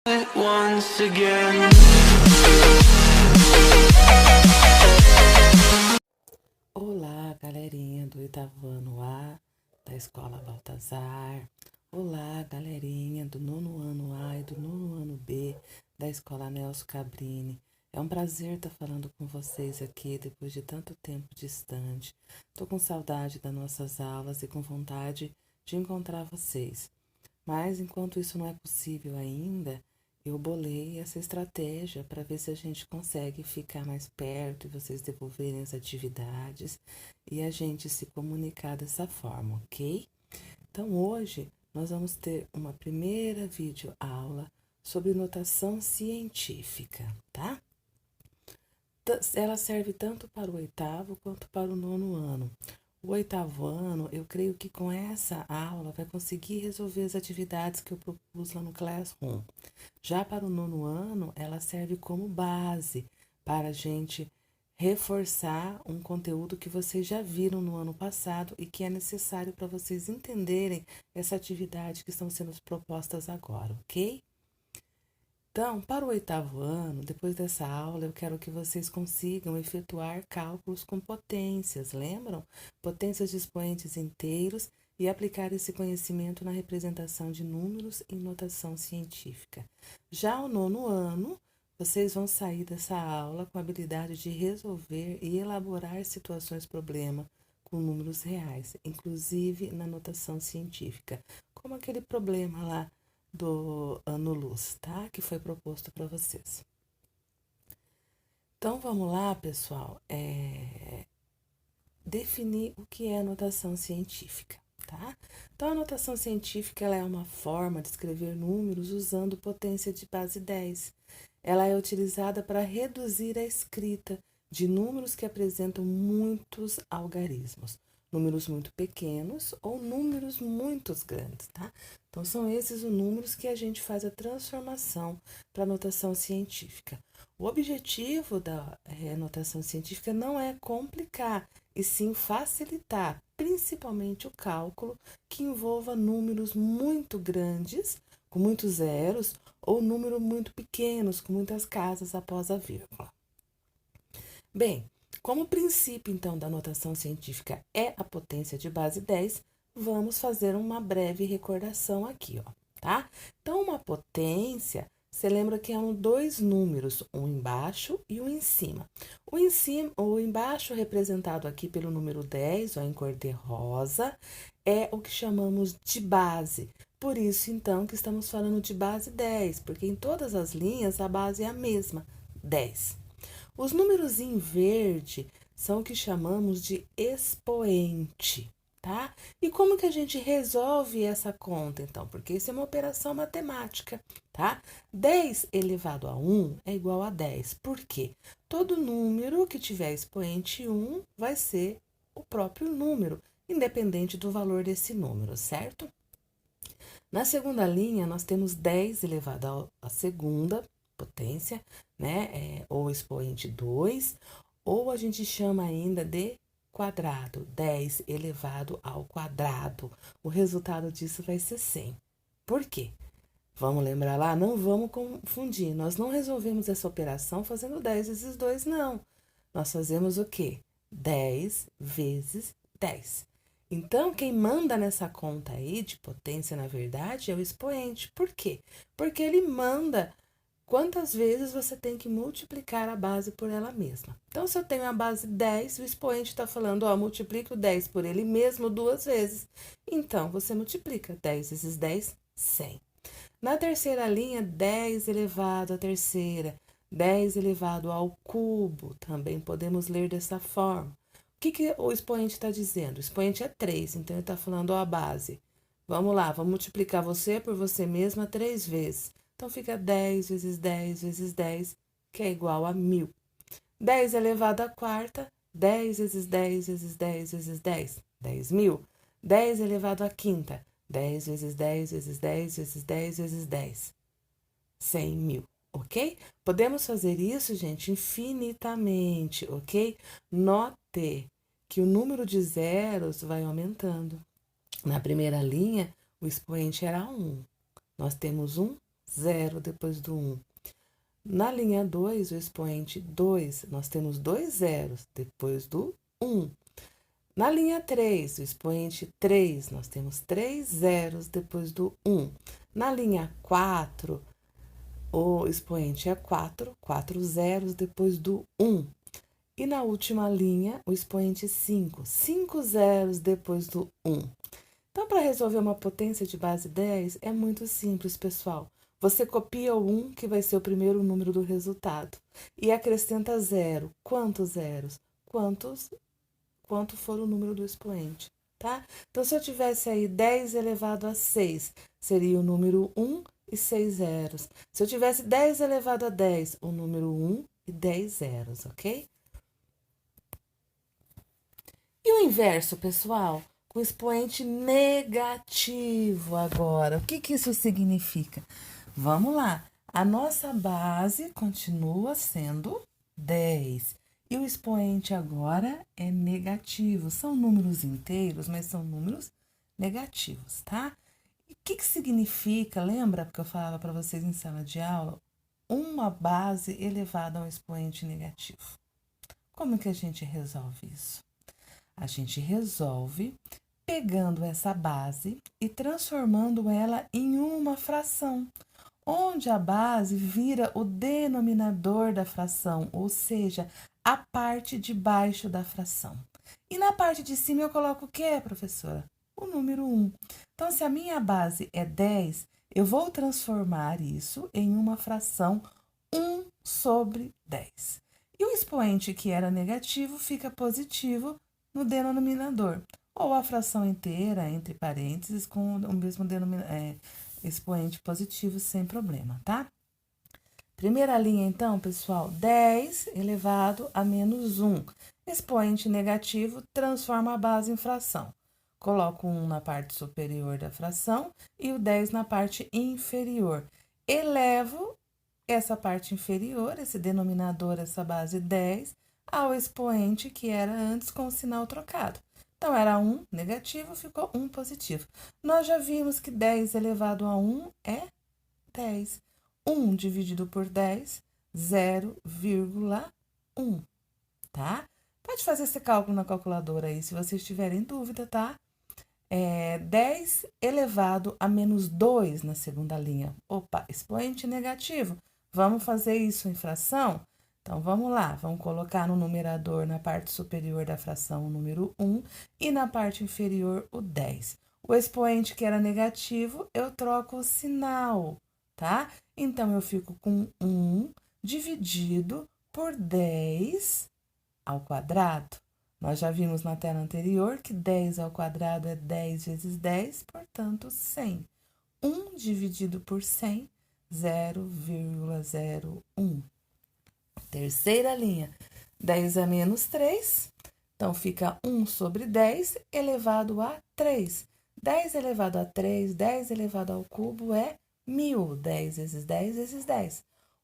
it once again. Olá, galerinha do oitavo ano A da Escola Baltazar. Olá, galerinha do nono ano A e do nono ano B da Escola Nelson Cabrini. É um prazer estar falando com vocês aqui depois de tanto tempo distante. Tô com saudade das nossas aulas e com vontade de encontrar vocês. Mas enquanto isso não é possível ainda, eu bolei essa estratégia para ver se a gente consegue ficar mais perto e vocês devolverem as atividades e a gente se comunicar dessa forma, ok? Então hoje nós vamos ter uma primeira videoaula sobre notação científica, tá? Ela serve tanto para o oitavo quanto para o nono ano. O oitavo ano, eu creio que com essa aula vai conseguir resolver as atividades que eu propus lá no Classroom. Já para o nono ano, ela serve como base para a gente reforçar um conteúdo que vocês já viram no ano passado e que é necessário para vocês entenderem essa atividade que estão sendo propostas agora, ok? Então, para o oitavo ano, depois dessa aula, eu quero que vocês consigam efetuar cálculos com potências, lembram? Potências de expoentes inteiros e aplicar esse conhecimento na representação de números em notação científica. Já o nono ano, vocês vão sair dessa aula com a habilidade de resolver e elaborar situações-problema com números reais, inclusive na notação científica, como aquele problema lá do ano-luz, tá? Que foi proposto para vocês. Então, vamos lá, pessoal, definir o que é a notação científica, tá? Então, a notação científica ela é uma forma de escrever números usando potência de base 10. Ela é utilizada para reduzir a escrita de números que apresentam muitos algarismos, números muito pequenos ou números muito grandes, tá? Então, são esses os números que a gente faz a transformação para a notação científica. O objetivo da notação científica não é complicar, e sim facilitar, principalmente o cálculo que envolva números muito grandes, com muitos zeros, ou números muito pequenos, com muitas casas após a vírgula. Bem, como o princípio, então, da notação científica é a potência de base 10, vamos fazer uma breve recordação aqui, ó, tá? Então, uma potência, você lembra que eram dois números, um embaixo e um em cima. O embaixo, representado aqui pelo número 10, ó, em cor de rosa, é o que chamamos de base. Por isso, então, que estamos falando de base 10, porque em todas as linhas a base é a mesma, 10. Os números em verde são o que chamamos de expoente, tá? E como que a gente resolve essa conta, então? Porque isso é uma operação matemática, tá? 10 elevado a 1 é igual a 10. Por quê? Todo número que tiver expoente 1 vai ser o próprio número, independente do valor desse número, certo? Na segunda linha, nós temos 10 elevado à segunda potência, né? Ou expoente 2, ou a gente chama ainda de quadrado, 10 elevado ao quadrado. O resultado disso vai ser 100. Por quê? Vamos lembrar lá? Não vamos confundir. Nós não resolvemos essa operação fazendo 10 vezes 2, não. Nós fazemos o quê? 10 vezes 10. Então, quem manda nessa conta aí de potência, na verdade, é o expoente. Por quê? Porque ele manda quantas vezes você tem que multiplicar a base por ela mesma. Então, se eu tenho a base 10, o expoente está falando, ó, multiplica o 10 por ele mesmo 2 vezes. Então, você multiplica 10 vezes 10, 100. Na terceira linha, 10 elevado à terceira, 10 elevado ao cubo, também podemos ler dessa forma. O que o expoente está dizendo? O expoente é 3, então ele está falando ó, a base. Vamos lá, vamos multiplicar você por você mesma 3 vezes. Então, fica 10 vezes 10 vezes 10, que é igual a 1000. 10 elevado à quarta, 10 vezes 10 vezes 10 vezes 10, 10.000. 10 elevado à quinta, 10 vezes 10 vezes 10 vezes 10 vezes 10, 100.000, ok? Podemos fazer isso, gente, infinitamente, ok? Note que o número de zeros vai aumentando. Na primeira linha, o expoente era 1. Nós temos um 0 depois do 1. Na linha 2, o expoente 2, nós temos 2 zeros depois do 1. Na linha 3, o expoente 3, nós temos 3 zeros depois do 1. Na linha 4, o expoente é 4, 4 zeros depois do 1. E na última linha, o expoente 5, 5 zeros depois do 1. Então, para resolver uma potência de base 10, é muito simples, pessoal. Você copia o 1, que vai ser o primeiro número do resultado, e acrescenta 0. Quantos zeros? Quanto for o número do expoente, tá? Então, se eu tivesse aí 10 elevado a 6, seria o número 1 e 6 zeros. Se eu tivesse 10 elevado a 10, o número 1 e 10 zeros, ok? E o inverso, pessoal? Com expoente negativo agora. O que isso significa? Vamos lá. A nossa base continua sendo 10. E o expoente agora é negativo. São números inteiros, mas são números negativos, tá? E o que significa? Lembra que eu falava para vocês em sala de aula? Uma base elevada a um expoente negativo. Como que a gente resolve isso? A gente resolve pegando essa base e transformando ela em uma fração, onde a base vira o denominador da fração, ou seja, a parte de baixo da fração. E na parte de cima eu coloco o que, professora? O número 1. Então, se a minha base é 10, eu vou transformar isso em uma fração 1 sobre 10. E o expoente que era negativo fica positivo no denominador, ou a fração inteira, entre parênteses, com o mesmo expoente positivo, sem problema, tá? Primeira linha, então, pessoal, 10 elevado a menos 1. Expoente negativo transforma a base em fração. Coloco 1 na parte superior da fração e o 10 na parte inferior. Elevo essa parte inferior, esse denominador, essa base 10, ao expoente que era antes com o sinal trocado. Então, era 1 negativo, ficou 1 positivo. Nós já vimos que 10 elevado a 1 é 10. 1 dividido por 10, 0,1, tá? Pode fazer esse cálculo na calculadora aí, se vocês tiverem dúvida, tá? 10 elevado a menos 2 na segunda linha. Opa, expoente negativo. Vamos fazer isso em fração? Então, vamos lá. Vamos colocar no numerador, na parte superior da fração, o número 1 e na parte inferior, o 10. O expoente que era negativo, eu troco o sinal, tá? Então, eu fico com 1 dividido por 10 ao quadrado. Nós já vimos na tela anterior que 10 ao quadrado é 10 vezes 10, portanto, 100. 1 dividido por 100, 0,01. Terceira linha, 10 a menos 3, então fica 1 sobre 10 elevado a 3. 10 elevado a 3, 10 elevado ao cubo é 1000. 10 vezes 10 vezes 10.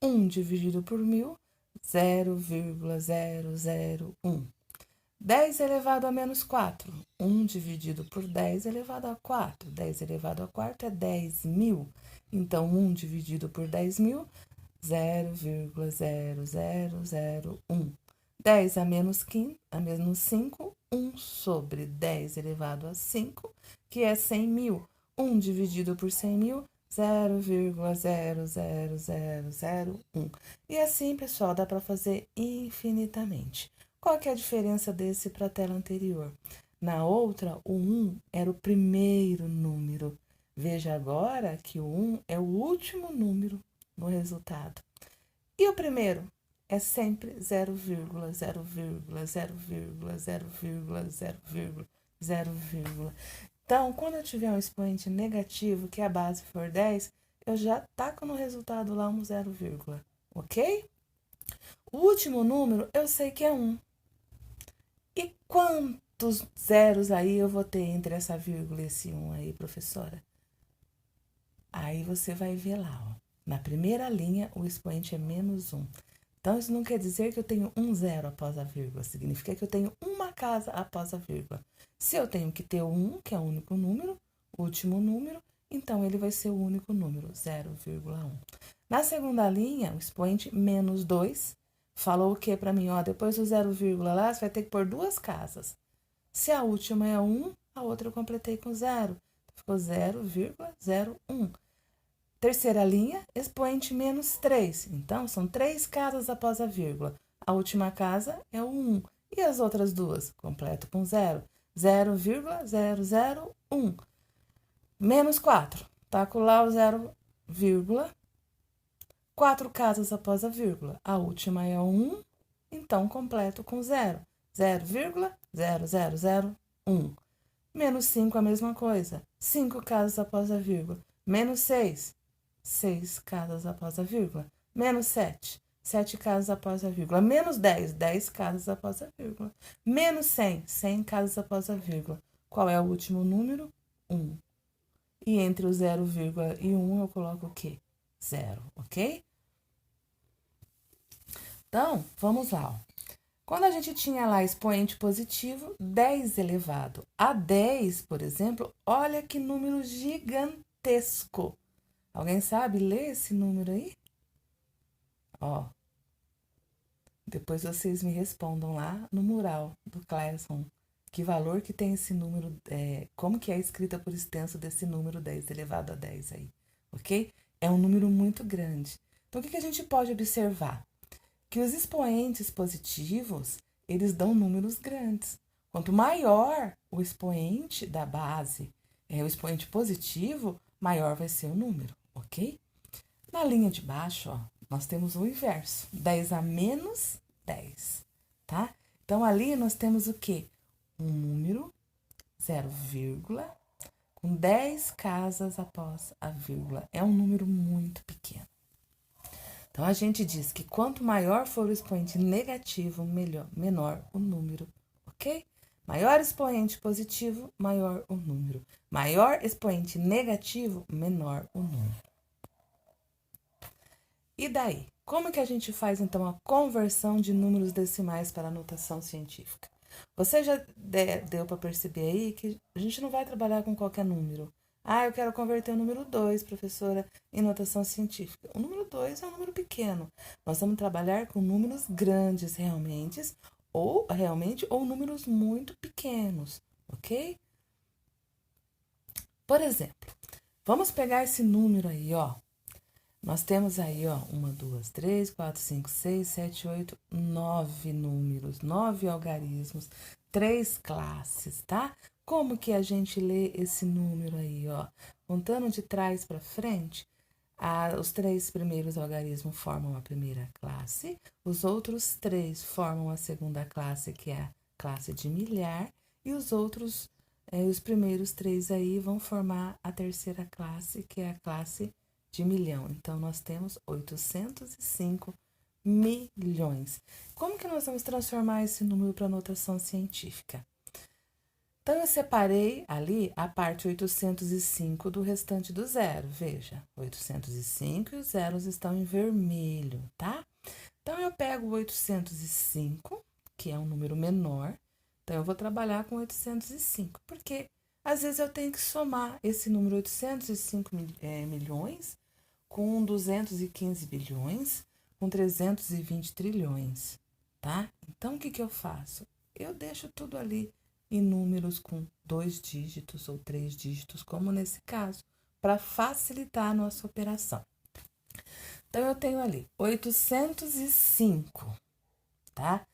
1 dividido por 1000, 0,001. 10 elevado a menos 4. 1 dividido por 10 elevado a 4. 10 elevado a 4 é 10.000. Então, 1 dividido por 10.000, 0,0001. 10 a menos 5, 1 sobre 10 elevado a 5, que é 100.000. 1 dividido por 100.000, 0,00001. E assim, pessoal, dá para fazer infinitamente. Qual que é a diferença desse para a tela anterior? Na outra, o 1 era o primeiro número. Veja agora que o 1 é o último número no resultado. E o primeiro? É sempre 0,0,0,0,0,0,0,0. Então, quando eu tiver um expoente negativo, que a base for 10, eu já taco no resultado lá um 0, ok? O último número eu sei que é 1. E quantos zeros aí eu vou ter entre essa vírgula e esse 1 aí, professora? Aí você vai ver lá, ó. Na primeira linha, o expoente é menos 1. Então, isso não quer dizer que eu tenho um zero após a vírgula. Significa que eu tenho uma casa após a vírgula. Se eu tenho que ter o 1, que é o único número, o último número, então ele vai ser o único número, 0,1. Na segunda linha, o expoente menos 2 falou o que para mim? Ó, depois do 0, lá, você vai ter que pôr duas casas. Se a última é 1, a outra eu completei com 0. Ficou 0,01. Terceira linha, expoente menos 3. Então, são 3 casas após a vírgula. A última casa é o 1. E as outras duas? Completo com 0. 0,001. Menos 4. Taco lá o 0, 4 casas após a vírgula. A última é o 1, então completo com 0. 0,0001. Menos 5, a mesma coisa. 5 casas após a vírgula. Menos 6. 6 casas após a vírgula. Menos 7. 7 casas após a vírgula. Menos 10. 10 casas após a vírgula. Menos 100. 100 casas após a vírgula. Qual é o último número? 1. E entre o 0, e 1 eu coloco o quê? 0, ok? Então, vamos lá. Ó. Quando a gente tinha lá expoente positivo, 10 elevado a 10, por exemplo, olha que número gigantesco. Alguém sabe ler esse número aí? Ó, depois vocês me respondam lá no mural do Classroom. Que valor que tem esse número, como que é a escrita por extenso desse número 10 elevado a 10 aí, ok? É um número muito grande. Então, o que a gente pode observar? Que os expoentes positivos, eles dão números grandes. Quanto maior o expoente da base, o expoente positivo, maior vai ser o número, ok? Na linha de baixo, ó, nós temos o inverso, 10 a menos 10, tá? Então, ali nós temos o quê? Um número, 0, com 10 casas após a vírgula. É um número muito pequeno. Então, a gente diz que quanto maior for o expoente negativo, menor o número, ok? Maior expoente positivo, maior o número. Maior expoente negativo, menor o número. E daí? Como que a gente faz, então, a conversão de números decimais para a notação científica? Você já deu para perceber aí que a gente não vai trabalhar com qualquer número. Ah, eu quero converter o número 2, professora, em notação científica. O número 2 é um número pequeno. Nós vamos trabalhar com números grandes ou números muito pequenos, ok? Por exemplo, vamos pegar esse número aí, ó. Nós temos aí, ó, 1, 2, 3, 4, 5, 6, 7, 8, 9 números, 9 algarismos, 3 classes, tá? Como que a gente lê esse número aí, ó? Contando de trás para frente, os 3 primeiros algarismos formam a primeira classe, os outros 3 formam a segunda classe, que é a classe de milhar, e os primeiros 3 aí vão formar a terceira classe, que é a classe de milhão. Então, nós temos 805 milhões. Como que nós vamos transformar esse número para notação científica? Então, eu separei ali a parte 805 do restante do zero. Veja, 805 e os zeros estão em vermelho, tá? Então, eu pego o 805, que é um número menor. Então, eu vou trabalhar com 805, porque às vezes eu tenho que somar esse número 805 milhões com 215 bilhões, com 320 trilhões, tá? Então, o que eu faço? Eu deixo tudo ali em números com 2 dígitos ou 3 dígitos, como nesse caso, para facilitar a nossa operação. Então, eu tenho ali 805, tá?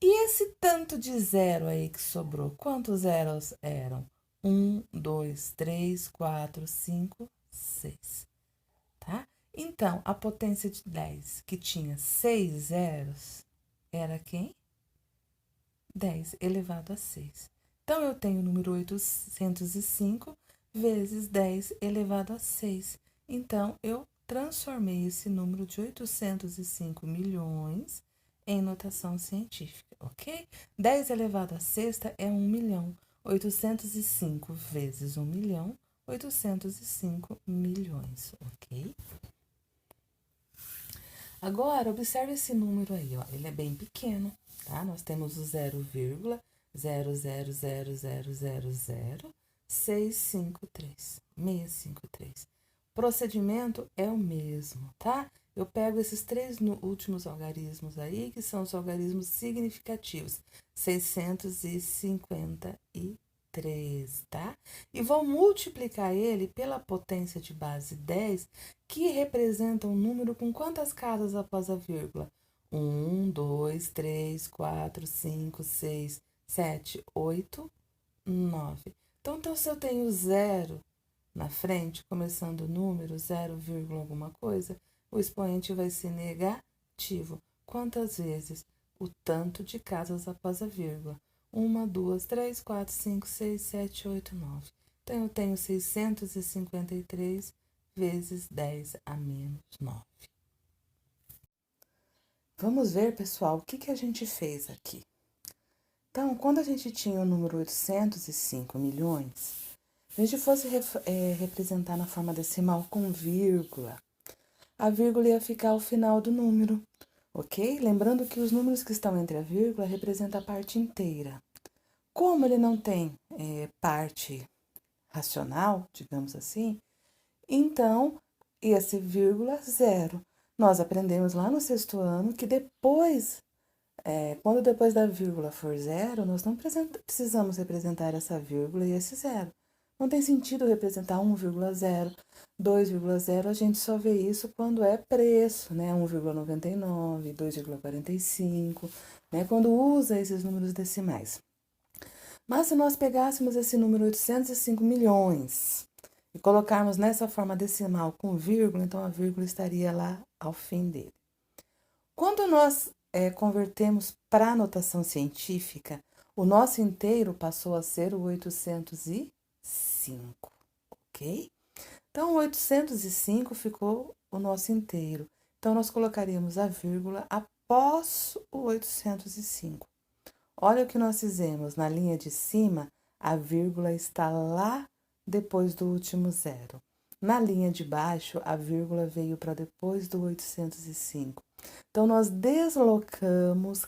E esse tanto de zero aí que sobrou, quantos zeros eram? 1, 2, 3, 4, 5, 6. Tá? Então, a potência de 10, que tinha 6 zeros, era quem? 10 elevado a 6. Então, eu tenho o número 805 vezes 10 elevado a 6. Então, eu transformei esse número de 805 milhões em notação científica, ok? 10 elevado a sexta é 1 milhão. 805 vezes 1 milhão, 805 milhões, ok? Agora, observe esse número aí, ó. Ele é bem pequeno, tá? Nós temos o 0,0000000, 653. Procedimento é o mesmo, tá? Eu pego esses três últimos algarismos aí, que são os algarismos significativos, 653, tá? E vou multiplicar ele pela potência de base 10, que representa um número com quantas casas após a vírgula? 1, 2, 3, 4, 5, 6, 7, 8, 9. Então, se eu tenho zero na frente, começando o número, 0, alguma coisa, o expoente vai ser negativo. Quantas vezes? O tanto de casas após a vírgula. 1, 2, 3, 4, 5, 6, 7, 8, 9. Então, eu tenho 653 vezes 10 a menos 9. Vamos ver, pessoal, o que a gente fez aqui. Então, quando a gente tinha o número 805 milhões, se a gente fosse representar na forma decimal com vírgula, a vírgula ia ficar ao final do número, ok? Lembrando que os números que estão entre a vírgula representam a parte inteira. Como ele não tem parte racional, digamos assim, então ia ser vírgula 0. Nós aprendemos lá no 6º ano que quando depois da vírgula for 0, nós não precisamos representar essa vírgula e esse 0. Não tem sentido representar 1,0, 2,0, a gente só vê isso quando é preço, né? 1,99, 2,45, né? Quando usa esses números decimais. Mas se nós pegássemos esse número 805 milhões e colocarmos nessa forma decimal com vírgula, então a vírgula estaria lá ao fim dele. Quando nós convertemos para a notação científica, o nosso inteiro passou a ser o 805, ok? Então, o 805 ficou o nosso inteiro. Então, nós colocaríamos a vírgula após o 805. Olha o que nós fizemos. Na linha de cima, a vírgula está lá depois do último zero. Na linha de baixo, a vírgula veio para depois do 805. Então, nós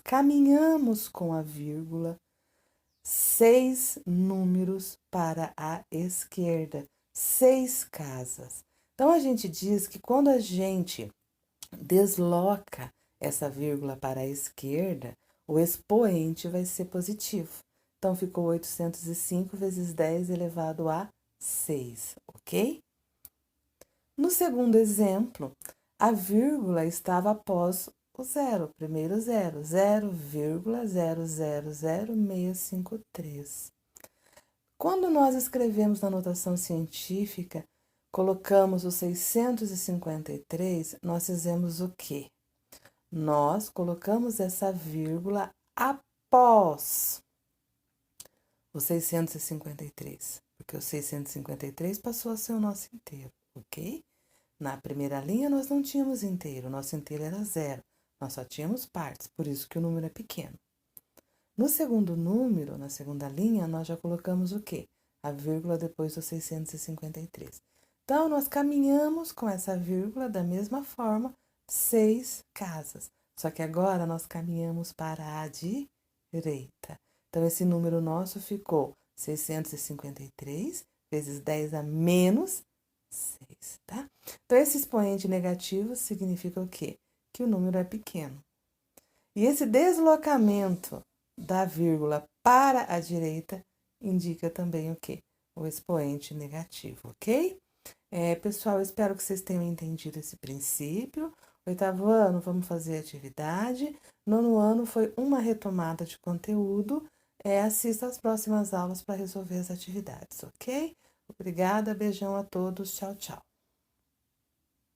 caminhamos com a vírgula 6 números para a esquerda, 6 casas. Então, a gente diz que quando a gente desloca essa vírgula para a esquerda, o expoente vai ser positivo. Então, ficou 805 vezes 10 elevado a 6, ok? No segundo exemplo, a vírgula estava após o zero, primeiro zero, 0,000653. Quando nós escrevemos na notação científica, colocamos o 653, nós fizemos o quê? Nós colocamos essa vírgula após o 653, porque o 653 passou a ser o nosso inteiro, ok? Na primeira linha, nós não tínhamos inteiro, nosso inteiro era 0, nós só tínhamos partes, por isso que o número é pequeno. No segundo número, na segunda linha, nós já colocamos o quê? A vírgula depois do 653. Então, nós caminhamos com essa vírgula da mesma forma, 6 casas. Só que agora nós caminhamos para a direita. Então, esse número nosso ficou 653 vezes 10 a menos 6, tá? Então, esse expoente negativo significa o quê? Que o número é pequeno. E esse deslocamento da vírgula para a direita indica também o quê? O expoente negativo, ok? Pessoal, eu espero que vocês tenham entendido esse princípio. 8º ano, vamos fazer atividade. 9º ano foi uma retomada de conteúdo. Assista às próximas aulas para resolver as atividades, ok? Obrigada, beijão a todos, tchau, tchau.